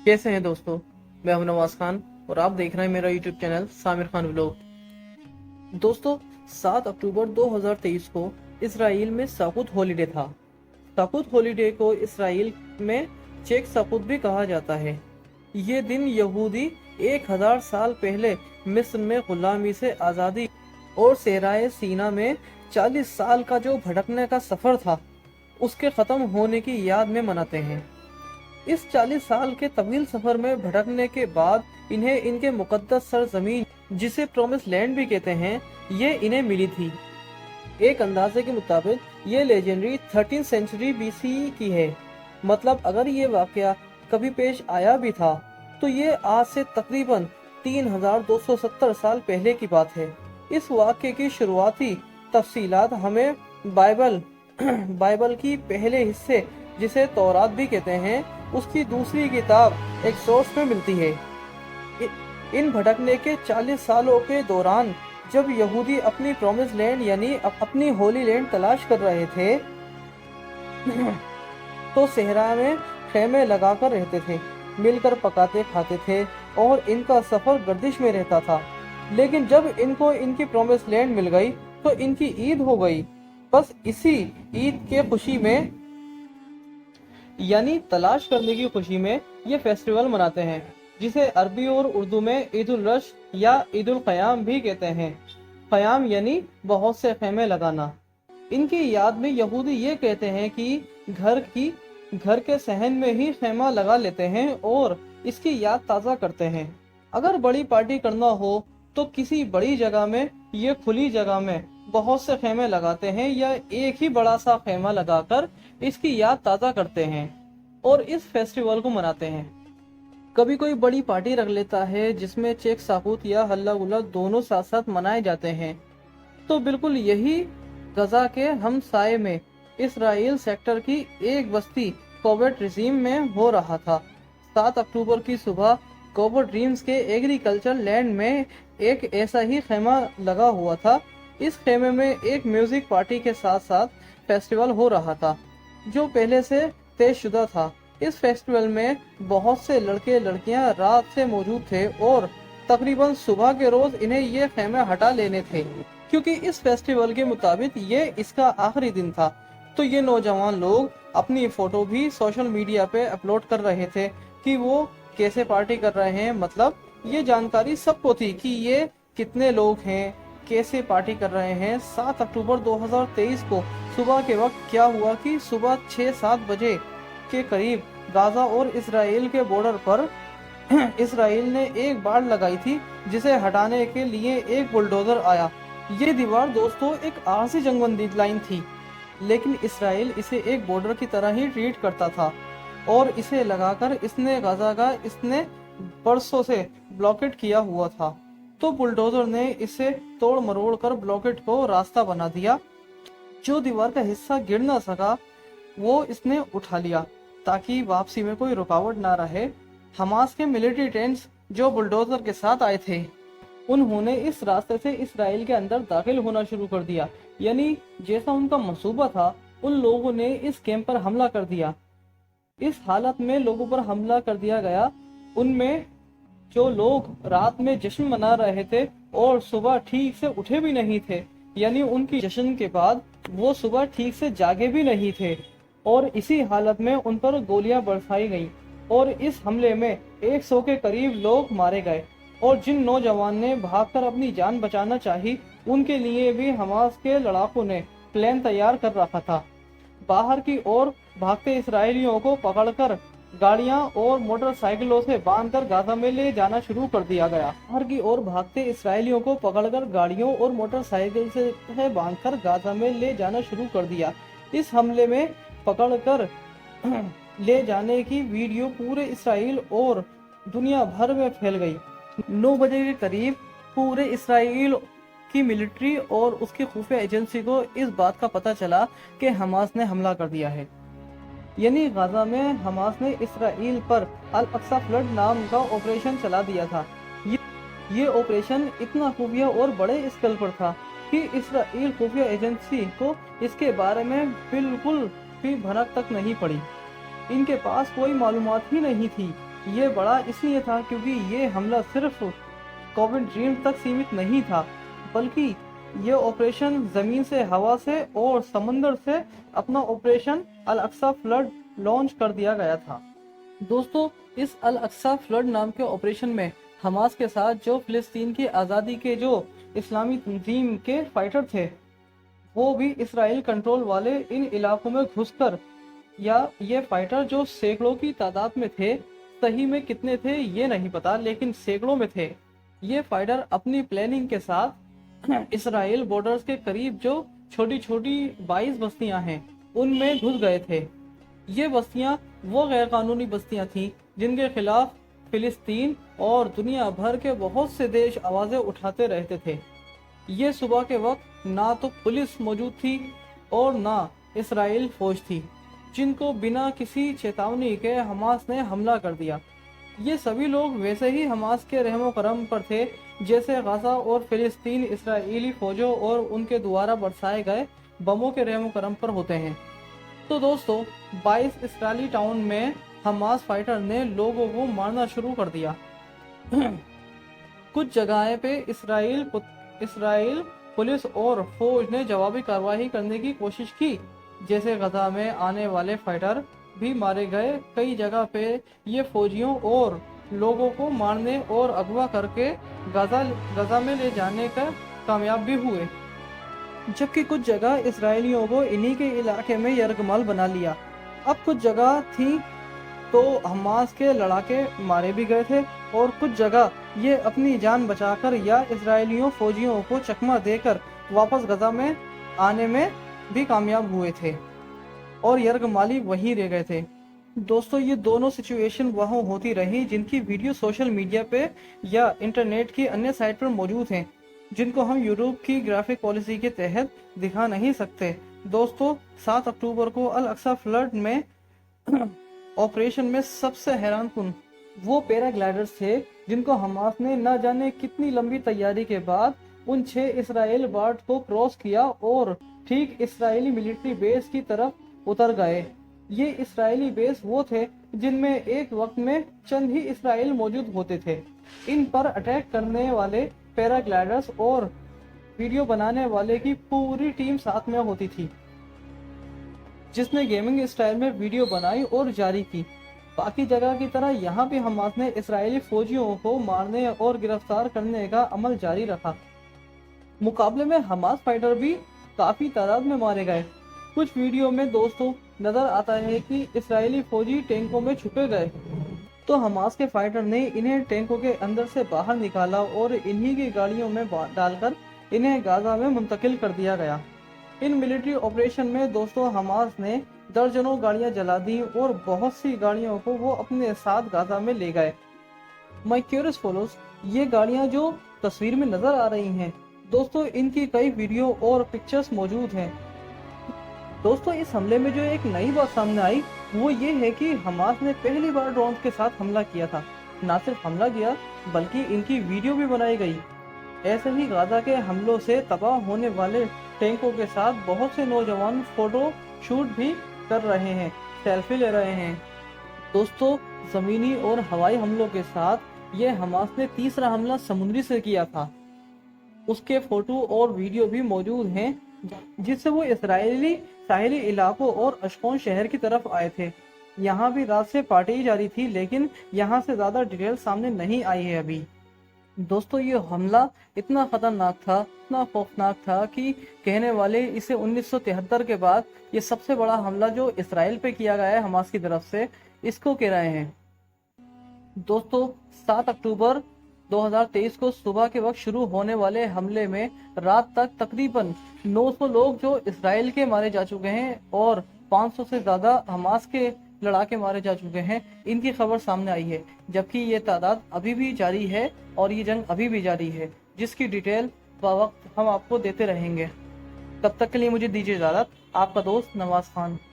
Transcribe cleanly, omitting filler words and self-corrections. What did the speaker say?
कैसे हैं दोस्तों। मैं हूं नवाज खान और आप देख रहे हैं मेरा यूट्यूब चैनल सामिर खान व्लॉग। दोस्तों, 7 अक्टूबर 2023 को इसराइल में साकुत हॉलीडे था। साकुत हॉलीडे को इसराइल में चेक साकुत भी कहा जाता है। ये दिन यहूदी 1000 साल पहले मिस्र में गुलामी से आज़ादी और सहराए सीना में 40 साल का जो भटकने का सफ़र था उसके ख़त्म होने की याद में मनाते हैं। इस 40 साल के तवील सफर में भटकने के बाद इन्हें इनके मुकद्दस सरजमीन, जिसे प्रोमिस लैंड भी कहते हैं, ये इन्हें मिली थी। एक अंदाजे के मुताबिक ये लेजेंडरी 13 सेंचुरी बीसी की है। मतलब अगर ये वाकया कभी पेश आया भी था तो ये आज से तकरीबन 3270 साल पहले की बात है। इस वाक्य की शुरुआती तफसीलात हमें बाइबल की पहले हिस्से, जिसे तौरात भी कहते हैं, उसकी दूसरी किताब एक सोर्स में मिलती है। इन भटकने के 40 सालों के दौरान जब यहूदी अपनी प्रॉमिस लैंड यानी अपनी होली लैंड तलाश कर रहे थे तो सहरा में खेमे लगाकर रहते थे, मिलकर पकाते खाते थे और इनका सफर गर्दिश में रहता था। लेकिन जब इनको इनकी प्रॉमिस लैंड मिल गई तो इनकी ईद हो गई। बस इसी ईद के खुशी में यानी तलाश करने की खुशी में ये फेस्टिवल मनाते हैं, जिसे अरबी और उर्दू में ईद उल रश या ईद उल क़याम भी कहते हैं। क़याम यानी बहुत से खेमे लगाना। इनकी याद में यहूदी ये कहते हैं कि घर के सहन में ही खेमा लगा लेते हैं और इसकी याद ताज़ा करते हैं। अगर बड़ी पार्टी करना हो तो किसी बड़ी जगह में, ये खुली जगह में बहुत से खेमे लगाते हैं या एक ही बड़ा सा खेमा लगाकर इसकी याद ताज़ा करते हैं और इस फेस्टिवल को मनाते हैं। कभी कोई बड़ी पार्टी रख लेता है जिसमें चेक साकुत या हल्ला गुल्ला दोनों साथ साथ मनाए जाते हैं। तो बिल्कुल यही गजा के हमसाये में इसराइल सेक्टर की एक बस्ती कोबेट रिजीम में हो रहा था। 7 अक्टूबर की सुबह कोबेट ड्रीम्स के एग्रीकल्चर लैंड में एक ऐसा ही खेमा लगा हुआ था। इस खेमे में एक म्यूजिक पार्टी के साथ साथ फेस्टिवल हो रहा था जो पहले से तयशुदा था। इस फेस्टिवल में बहुत से लड़के लड़कियां रात से मौजूद थे और तकरीबन सुबह के रोज इन्हें ये खेमे हटा लेने थे, क्योंकि इस फेस्टिवल के मुताबिक ये इसका आखिरी दिन था। तो ये नौजवान लोग अपनी फोटो भी सोशल मीडिया पे अपलोड कर रहे थे कि वो कैसे पार्टी कर रहे हैं। मतलब ये जानकारी सबको थी कि ये कितने लोग हैं, कैसे पार्टी कर रहे हैं। 7 अक्टूबर 2023 को सुबह के वक्त क्या हुआ कि सुबह 6-7 बजे के करीब गाजा और इसराइल के बॉर्डर पर इसराइल ने एक बाड़ लगाई थी, जिसे हटाने के लिए एक बुलडोजर आया। ये दीवार दोस्तों एक आरसी जंगबंदी लाइन थी, लेकिन इसराइल इसे एक बॉर्डर की तरह ही ट्रीट करता था और इसे लगाकर इसने गाजा का इसने बरसों से ब्लॉकेट किया हुआ था। तो बुलडोजर ने इसे तोड़ मरोड़ कर ब्लॉकेट को रास्ता बना दिया। जो दीवार का हिस्सा गिर ना सका वो इसने उठा लिया ताकि वापसी में कोई रुकावट ना रहे। हमास के मिलिट्री टेंट्स जो बुलडोजर के साथ आए थे, उन्होंने इस रास्ते से इसराइल के अंदर दाखिल होना शुरू कर दिया। यानी जैसा उनका मंसूबा था, उन लोगों ने इस कैंप पर हमला कर दिया। इस हालत में लोगों पर हमला कर दिया गया। उनमें जो लोग रात में जश्न मना रहे थे और सुबह ठीक से उठे भी नहीं थे, यानी उनकी जश्न के बाद वो सुबह ठीक से जागे भी नहीं थे, और इसी हालत में उन पर गोलियां बरसाई गईं और इस हमले में 100 के करीब लोग मारे गए। और जिन नौजवान ने भागकर अपनी जान बचाना चाही, उनके लिए भी हमास के लड़ाकों ने प्लान तैयार कर रखा था। बाहर की ओर भागते इसराइलियों को पकड़कर गाड़ियां और मोटरसाइकिलों से बांधकर गाजा में ले जाना शुरू कर दिया गया। बाहर की ओर भागते इसराइलियों को पकड़कर गाड़ियों और मोटरसाइकिल से बांधकर गाजा में ले जाना शुरू कर दिया। इस हमले में पकड़कर ले जाने की वीडियो पूरे इसराइल और दुनिया भर में फैल गई। 9 बजे के करीब पूरे इसराइल की मिलिट्री और उसकी खुफिया एजेंसी को इस बात का पता चला कि हमास ने हमला कर दिया है। यानी गाजा में हमास ने इसराइल पर अल अक्सा फ्लड नाम का ऑपरेशन चला दिया था। ये ऑपरेशन इतना खुफिया और बड़े स्केल पर था कि इसराइल खुफिया एजेंसी को इसके बारे में बिल्कुल भी भनक तक नहीं पड़ी। इनके पास कोई मालूमात ही नहीं थी یہ بڑا اس لیے تھا کیونکہ یہ حملہ صرف کوون ڈریم تک سیمت نہیں تھا، بلکہ یہ آپریشن زمین سے، ہوا سے اور سمندر سے اپنا آپریشن الاقصی فلڈ لانچ کر دیا گیا تھا۔ دوستو، اس الاقصی فلڈ نام کے آپریشن میں حماس کے ساتھ جو فلسطین کی آزادی کے جو اسلامی تنظیم کے فائٹر تھے، وہ بھی اسرائیل کنٹرول والے ان علاقوں میں گھس کر، یا یہ فائٹر جو سینکڑوں کی تعداد میں تھے، صحیح میں کتنے تھے یہ نہیں پتا لیکن سینکڑوں میں تھے، یہ فائٹر اپنی پلاننگ کے ساتھ اسرائیل بارڈرز کے قریب جو چھوٹی چھوٹی 22 بستیاں ہیں ان میں گھس گئے تھے۔ یہ بستیاں وہ غیر قانونی بستیاں تھیں جن کے خلاف فلسطین اور دنیا بھر کے بہت سے دیش آوازیں اٹھاتے رہتے تھے۔ یہ صبح کے وقت نہ تو پولیس موجود تھی اور نہ اسرائیل فوج تھی، جن کو بنا کسی چیتاونی کے حماس نے حملہ کر دیا۔ یہ سبھی لوگ ویسے ہی حماس کے رحم و کرم پر تھے جیسے غزہ اور فلسطین اسرائیلی فوجوں اور ان کے دوارا برسائے گئے بموں کے رحم و کرم پر ہوتے ہیں۔ تو دوستو، 22 اسرائیلی ٹاؤن میں حماس فائٹر نے لوگوں کو مارنا شروع کر دیا۔ کچھ جگہیں پہ اسرائیل پولیس اور فوج نے جوابی کارروائی کرنے کی کوشش کی، جیسے غزہ میں آنے والے فائٹر بھی مارے گئے۔ کئی جگہ پہ یہ فوجیوں اور لوگوں کو مارنے اور اغوا کر کے غزہ میں لے جانے کا کامیاب بھی ہوئے، جبکہ کچھ جگہ اسرائیلیوں کو انہی کے علاقے میں یرغمال بنا لیا۔ اب کچھ جگہ تھی تو حماس کے لڑاکے مارے بھی گئے تھے، اور کچھ جگہ یہ اپنی جان بچا کر یا اسرائیلیوں فوجیوں کو چکمہ دے کر واپس غزہ میں آنے میں بھی کامیاب ہوئے تھے، اور یرغمالی وہیں رہ گئے تھے۔ دوستو، یہ دونوں سچویشن وہاں ہوتی رہی جن کی ویڈیو سوشل میڈیا پہ یا انٹرنیٹ کی انیہ سائٹ پر موجود ہیں، جن کو ہم یورپ کی گرافک پالیسی کے تحت دکھا نہیں سکتے۔ دوستو، 7 اکتوبر کو الاقصی فلڈ میں آپریشن میں سب سے حیران کن وہ پیراگلائڈرز تھے جن کو حماس نے نہ جانے کتنی لمبی تیاری کے بعد ان 6 اسرائیل بارڈ کو کراس کیا اور ٹھیک اسرائیلی ملٹری بیس کی طرف اتر گئے۔ یہ اسرائیلی بیس وہ تھے جن میں ایک وقت میں چند ہی اسرائیل موجود ہوتے تھے۔ ان پر اٹیک کرنے والے پیراگلائڈرز اور ویڈیو بنانے والے کی پوری ٹیم ساتھ میں ہوتی تھی، جس نے گیمنگ اسٹائل میں ویڈیو بنائی اور جاری کی۔ باقی جگہ کی طرح یہاں بھی حماس نے اسرائیلی فوجیوں کو مارنے اور گرفتار کرنے کا عمل جاری رکھا۔ مقابلے میں حماس فائٹر بھی کافی تعداد میں مارے گئے۔ کچھ ویڈیو میں دوستوں نظر آتا ہے کہ اسرائیلی فوجی ٹینکوں میں چھپے گئے تو حماس کے فائٹر نے انہیں ٹینکوں کے اندر سے باہر نکالا اور انہی کی گاڑیوں میں ڈال کر انہیں غزہ میں منتقل کر دیا گیا۔ ان ملٹری آپریشن میں دوستوں حماس نے درجنوں گاڑیاں جلا دی اور بہت سی گاڑیوں کو وہ اپنے ساتھ غزہ میں لے گئے۔ مائی کیورس فالوز، یہ گاڑیاں جو تصویر میں نظر آ رہی ہیں دوستوں، ان کی کئی ویڈیو اور پکچرز موجود ہیں۔ دوستوں، اس حملے میں جو ایک نئی بات سامنے آئی وہ یہ ہے کہ حماس نے پہلی بار ڈرونز کے ساتھ حملہ کیا تھا۔ نہ صرف حملہ کیا بلکہ ان کی ویڈیو بھی بنائی گئی۔ ایسے ہی غزہ کے حملوں سے تباہ ہونے والے ٹینکوں کے ساتھ بہت سے نوجوان فوٹو شوٹ بھی کر رہے ہیں، سیلفی لے رہے ہیں۔ دوستو، زمینی اور ہوائی حملوں کے ساتھ یہ حماس نے تیسرا حملہ سمندری سے کیا تھا۔ اس کے فوٹو اور ویڈیو بھی موجود ہیں جس سے وہ اسرائیلی ساحلی علاقوں اور اشقون شہر کی طرف آئے تھے۔ یہاں بھی رات سے پارٹی جاری تھی لیکن یہاں سے زیادہ ڈیٹیل سامنے نہیں آئی ہے ابھی۔ دوستو، یہ حملہ اتنا خطرناک تھا، اتنا خوفناک تھا کہ کہنے والے اسے 1973 کے بعد یہ سب سے بڑا حملہ جو اسرائیل پہ کیا گیا ہے حماس کی طرف سے، اس کو کہہ رہے ہیں۔ دوستو، 7 اکتوبر 2023 کو صبح کے وقت شروع ہونے والے حملے میں رات تک تقریباً 900 لوگ جو اسرائیل کے مارے جا چکے ہیں اور 500 سے زیادہ حماس کے لڑاکے مارے جا چکے ہیں، ان کی خبر سامنے آئی ہے، جبکہ یہ تعداد ابھی بھی جاری ہے اور یہ جنگ ابھی بھی جاری ہے، جس کی ڈیٹیل بوقت ہم آپ کو دیتے رہیں گے۔ تب تک کے لیے مجھے دیجیے اجازت، آپ کا دوست نواز خان۔